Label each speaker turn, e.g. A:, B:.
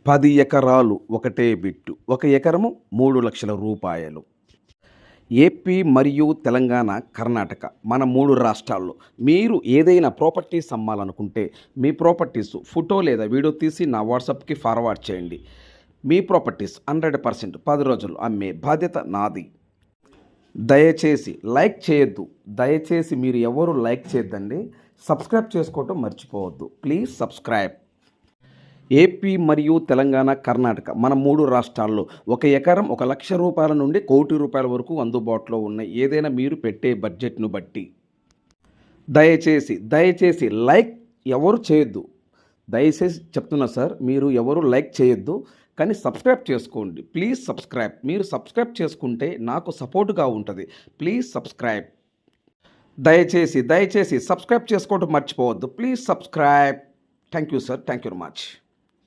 A: 10 ఎకరాలు ఒకటే బిట్టు. 1 ఎకరము 3 లక్షల రూపాయలు. ఏపీ మరియు తెలంగాణ, కర్ణాటక మన 3 రాష్ట్రాల్లో మీరు ఏదైనా ప్రాపర్టీస్ అమ్మాలనుకుంటే మీ ప్రాపర్టీస్ ఫోటో లేదా వీడియో తీసి నా వాట్సాప్కి ఫార్వర్డ్ చేయండి. మీ ప్రాపర్టీస్ 100% 10 రోజుల్లో అమ్మే బాధ్యత నాది. దయచేసి లైక్ చేయొద్దు. దయచేసి మీరు ఎవరు లైక్ చేయొద్దండి. సబ్స్క్రైబ్ చేసుకోవటం మర్చిపోవద్దు. Please subscribe. ఏపీ మరియు తెలంగాణ, కర్ణాటక మన 3 రాష్ట్రాల్లో 1 ఎకరం 1 లక్ష రూపాయల నుండి 1 కోటి రూపాయల వరకు అందుబాటులో ఉన్నాయి. ఏదైనా మీరు పెట్టే బడ్జెట్ను బట్టి. దయచేసి లైక్ ఎవరు చేయొద్దు. దయచేసి చెప్తున్నా సార్, మీరు ఎవరు లైక్ చేయొద్దు, కానీ సబ్స్క్రైబ్ చేసుకోండి. Please subscribe. మీరు సబ్స్క్రైబ్ చేసుకుంటే నాకు సపోర్ట్గా ఉంటుంది. Please subscribe. దయచేసి సబ్స్క్రైబ్ చేసుకోవడం మర్చిపోవద్దు. Please subscribe. Thank you sir. Thank you very much.